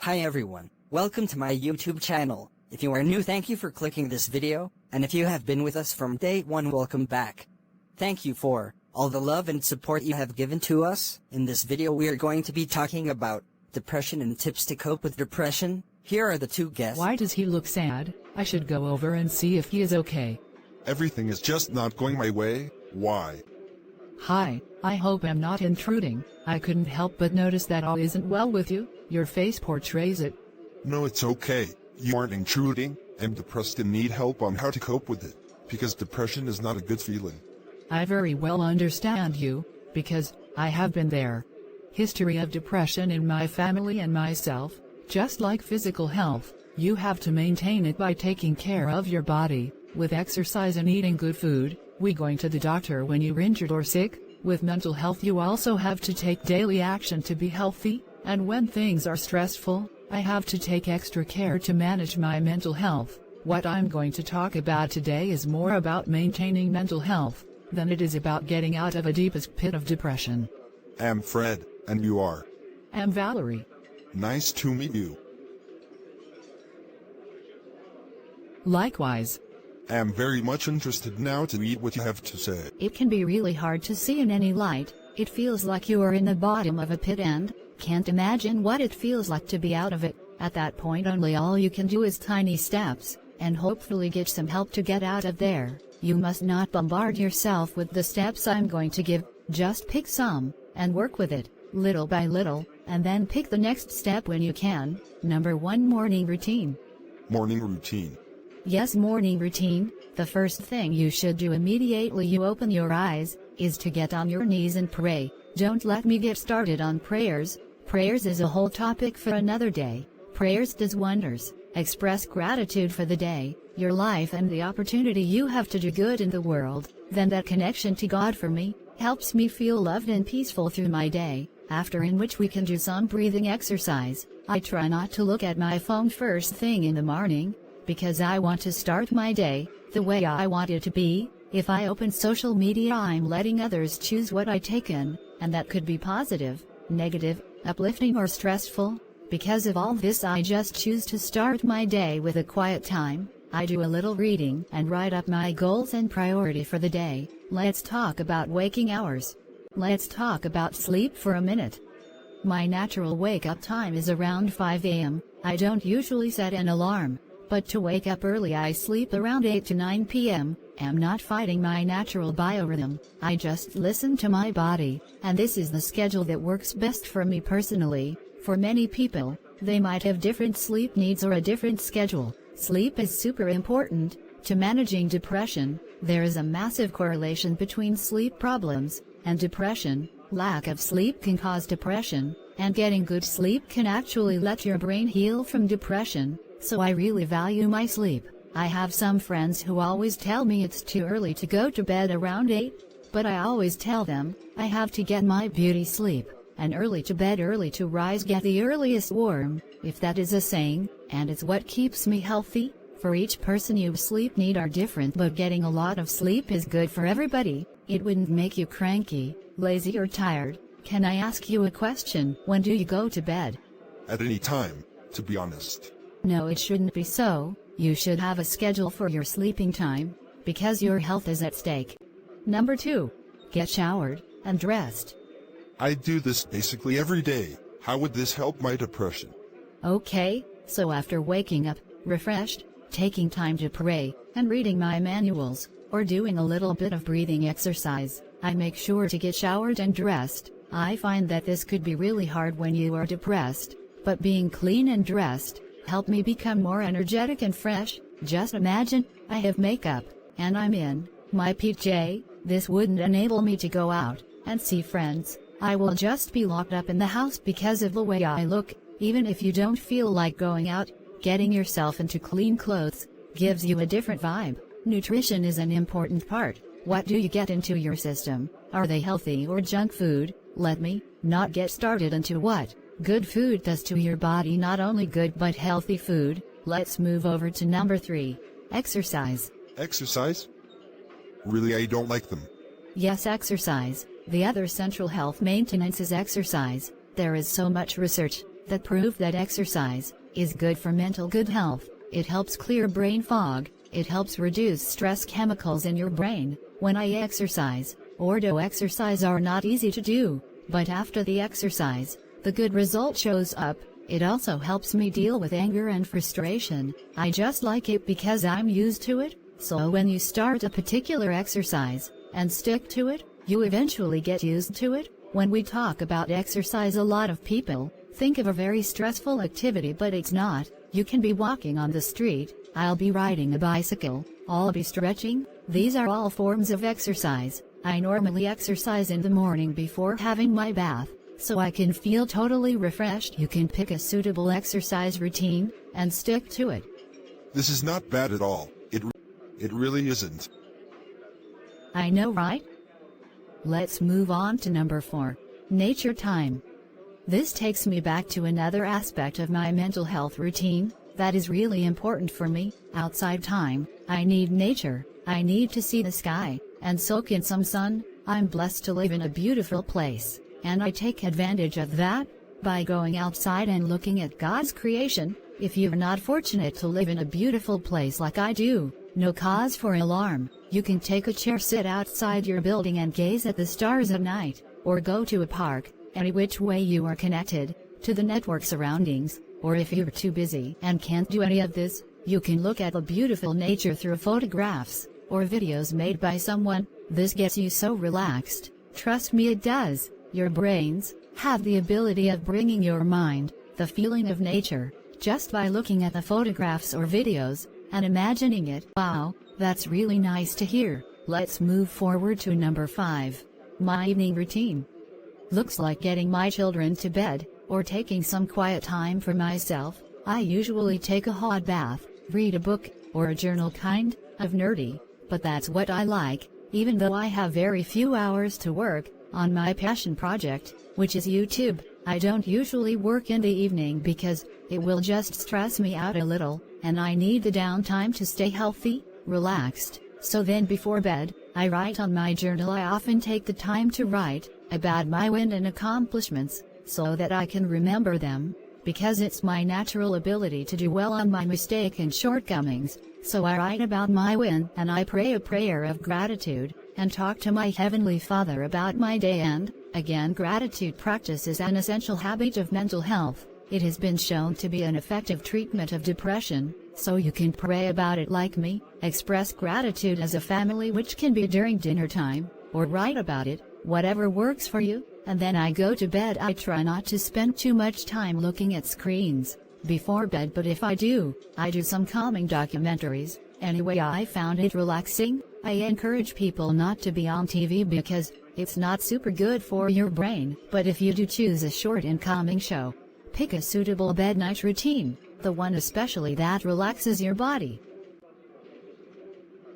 Hi everyone, welcome to my YouTube channel. If you are new, thank you for clicking this video, and if you have been with us from day one, welcome back. Thank you for all the love and support you have given to us. In this video we are going to be talking about depression and tips to cope with depression. Here are the two guests. Why does he look sad? I should go over and see if he is okay. Everything is just not going my way. Why? Hi, I hope I'm not intruding. I couldn't help but notice that all isn't well with you. Your face portrays it. No, it's okay. You aren't intruding. I'm depressed and need help on how to cope with it, because depression is not a good feeling. I very well understand you, because I have been there. History of depression in my family and myself. Just like physical health, you have to maintain it by taking care of your body, with exercise and eating good food, going to the doctor when you're injured or sick. With mental health you also have to take daily action to be healthy, and when things are stressful, I have to take extra care to manage my mental health. What I'm going to talk about today is more about maintaining mental health, than it is about getting out of a deepest pit of depression. I'm Fred, and you are? I'm Valerie. Nice to meet you. Likewise. I'm very much interested now to read what you have to say. It can be really hard to see in any light. It feels like you are in the bottom of a pit and can't imagine what it feels like to be out of it. At that point only all you can do is tiny steps, and hopefully get some help to get out of there. You must not bombard yourself with the steps I'm going to give. Just pick some, and work with it, little by little, and then pick the next step when you can. Number 1, morning routine. Morning routine. Yes, morning routine. The first thing you should do immediately you open your eyes, is to get on your knees and pray. Don't let me get started on prayers. Prayers is a whole topic for another day. Prayers does wonders. Express gratitude for the day, your life and the opportunity you have to do good in the world. Then that connection to God for me, helps me feel loved and peaceful through my day. After in which we can do some breathing exercise. I try not to look at my phone first thing in the morning, because I want to start my day the way I want it to be. If I open social media I'm letting others choose what I take in, and that could be positive, negative, uplifting or stressful. Because of all this I just choose to start my day with a quiet time. I do a little reading and write up my goals and priority for the day. Let's talk about waking hours. Let's talk about sleep for a minute. My natural wake-up time is around 5 a.m. I don't usually set an alarm, but to wake up early I sleep around 8 to 9 p.m. I'm not fighting my natural biorhythm, I just listen to my body, and this is the schedule that works best for me personally. For many people, they might have different sleep needs or a different schedule. Sleep is super important to managing depression. There is a massive correlation between sleep problems and depression. Lack of sleep can cause depression, and getting good sleep can actually let your brain heal from depression. So I really value my sleep. I have some friends who always tell me it's too early to go to bed around 8, but I always tell them, I have to get my beauty sleep, and early to bed early to rise get the earliest worm, if that is a saying, and it's what keeps me healthy. For each person your sleep need are different, but getting a lot of sleep is good for everybody. It wouldn't make you cranky, lazy or tired. Can I ask you a question? When do you go to bed? At any time, to be honest. No, it shouldn't be so. You should have a schedule for your sleeping time, because your health is at stake. Number 2. Get showered and dressed. I do this basically every day. How would this help my depression? Okay, so after waking up, refreshed, taking time to pray, and reading my manuals, or doing a little bit of breathing exercise, I make sure to get showered and dressed. I find that this could be really hard when you are depressed, but being clean and dressed help me become more energetic and fresh. Just imagine, I have makeup, and I'm in my PJ. This wouldn't enable me to go out and see friends. I will just be locked up in the house because of the way I look. Even if you don't feel like going out, getting yourself into clean clothes gives you a different vibe. Nutrition is an important part. What do you get into your system? Are they healthy or junk food? Let me not get started into what good food does to your body. Not only good but healthy food. Let's move over to number 3. Exercise. Exercise? Really, I don't like them. Yes, exercise. The other central health maintenance is exercise. There is so much research that prove that exercise is good for mental good health. It helps clear brain fog, it helps reduce stress chemicals in your brain. When I exercise, or do exercise are not easy to do, but after the exercise, the good result shows up. It also helps me deal with anger and frustration. I just like it because I'm used to it. So when you start a particular exercise, and stick to it, you eventually get used to it. When we talk about exercise, a lot of people think of a very stressful activity, but it's not. You can be walking on the street, I'll be riding a bicycle, I'll be stretching. These are all forms of exercise. I normally exercise in the morning before having my bath, so I can feel totally refreshed. You can pick a suitable exercise routine, and stick to it. This is not bad at all. It really isn't. I know, right? Let's move on to number 4. Nature time. This takes me back to another aspect of my mental health routine that is really important for me. Outside time. I need nature. I need to see the sky and soak in some sun. I'm blessed to live in a beautiful place, and I take advantage of that by going outside and looking at God's creation. If you're not fortunate to live in a beautiful place like I do, no cause for alarm. You can take a chair, sit outside your building and gaze at the stars at night, or go to a park. Any which way you are connected to the network surroundings, or if you're too busy and can't do any of this, you can look at the beautiful nature through photographs or videos made by someone. This gets you so relaxed. Trust me, it does. Your brains have the ability of bringing your mind the feeling of nature just by looking at the photographs or videos and imagining it. Wow, that's really nice to hear. Let's move forward to number 5. My evening routine looks like getting my children to bed, or taking some quiet time for myself. I usually take a hot bath, read a book, or a journal, kind of nerdy, but that's what I like. Even though I have very few hours to work on my passion project, which is YouTube, I don't usually work in the evening because it will just stress me out a little, and I need the downtime to stay healthy, relaxed. So then before bed, I write on my journal. I often take the time to write about my wins and accomplishments, so that I can remember them, because it's my natural ability to do well on my mistake and shortcomings. So I write about my win, and I pray a prayer of gratitude, and talk to my Heavenly Father about my day. And, again, gratitude practice is an essential habit of mental health. It has been shown to be an effective treatment of depression, so you can pray about it like me, express gratitude as a family, which can be during dinner time, or write about it, whatever works for you. And then I go to bed. I try not to spend too much time looking at screens before bed, but if I do some calming documentaries. Anyway, I found it relaxing. I encourage people not to be on TV because it's not super good for your brain, but if you do choose a short and calming show, pick a suitable bed night routine, the one especially that relaxes your body.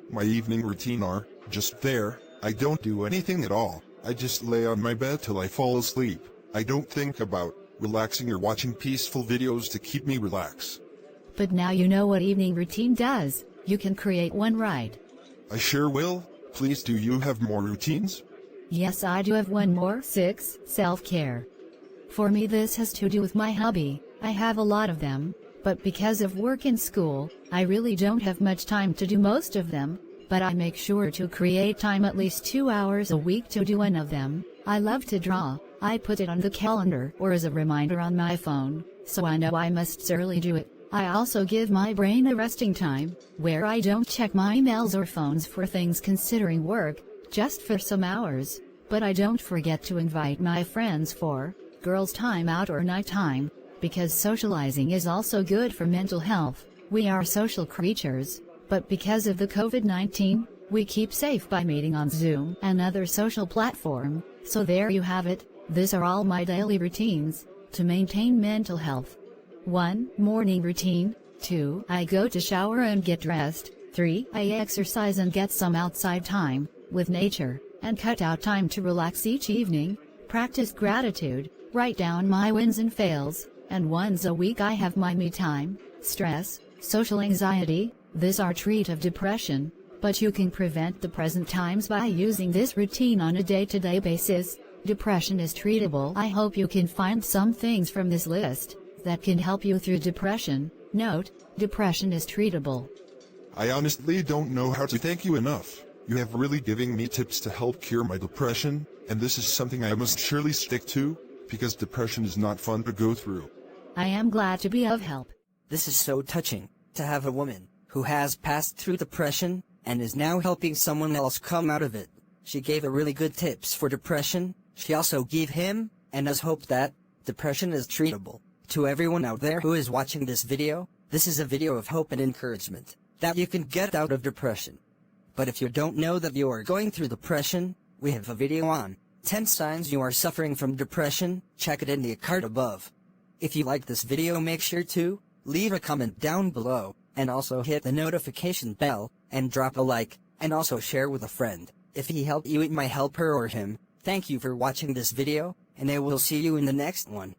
My evening routine are just there. I don't do anything at all. I just lay on my bed till I fall asleep. I don't think about relaxing or watching peaceful videos to keep me relaxed. But now you know what evening routine does. You can create one, right? I sure will. Please, do you have more routines? Yes, I do have one more. 6. Self-care. For me, this has to do with my hobby. I have a lot of them, but because of work and school, I really don't have much time to do most of them. But I make sure to create time, at least 2 hours a week, to do one of them. I love to draw. I put it on the calendar or as a reminder on my phone, so I know I must surely do it. I also give my brain a resting time, where I don't check my emails or phones for things considering work, just for some hours. But I don't forget to invite my friends for girls' time out or night time, because socializing is also good for mental health. We are social creatures. But because of the COVID-19, we keep safe by meeting on Zoom and other social platform. So there you have it. These are all my daily routines to maintain mental health. 1. Morning routine. 2. I go to shower and get dressed. 3. I exercise and get some outside time with nature, and cut out time to relax each evening. Practice gratitude. Write down my wins and fails. And once a week I have my me time. Stress, social anxiety. These are treat of depression, but you can prevent the present times by using this routine on a day-to-day basis. Depression is treatable. I hope you can find some things from this list that can help you through depression. Note, depression is treatable. I honestly don't know how to thank you enough. You have really given me tips to help cure my depression, and this is something I must surely stick to, because depression is not fun to go through. I am glad to be of help. This is so touching, to have a woman who has passed through depression and is now helping someone else come out of it. She gave a really good tips for depression. She also gave him and us hope that depression is treatable. To everyone out there who is watching this video, this is a video of hope and encouragement that you can get out of depression. But if you don't know that you are going through depression, we have a video on 10 signs you are suffering from depression. Check it in the card above. If you like this video, make sure to leave a comment down below, and also hit the notification bell, and drop a like, and also share with a friend. If he helped you, it might help her or him. Thank you for watching this video, and I will see you in the next one.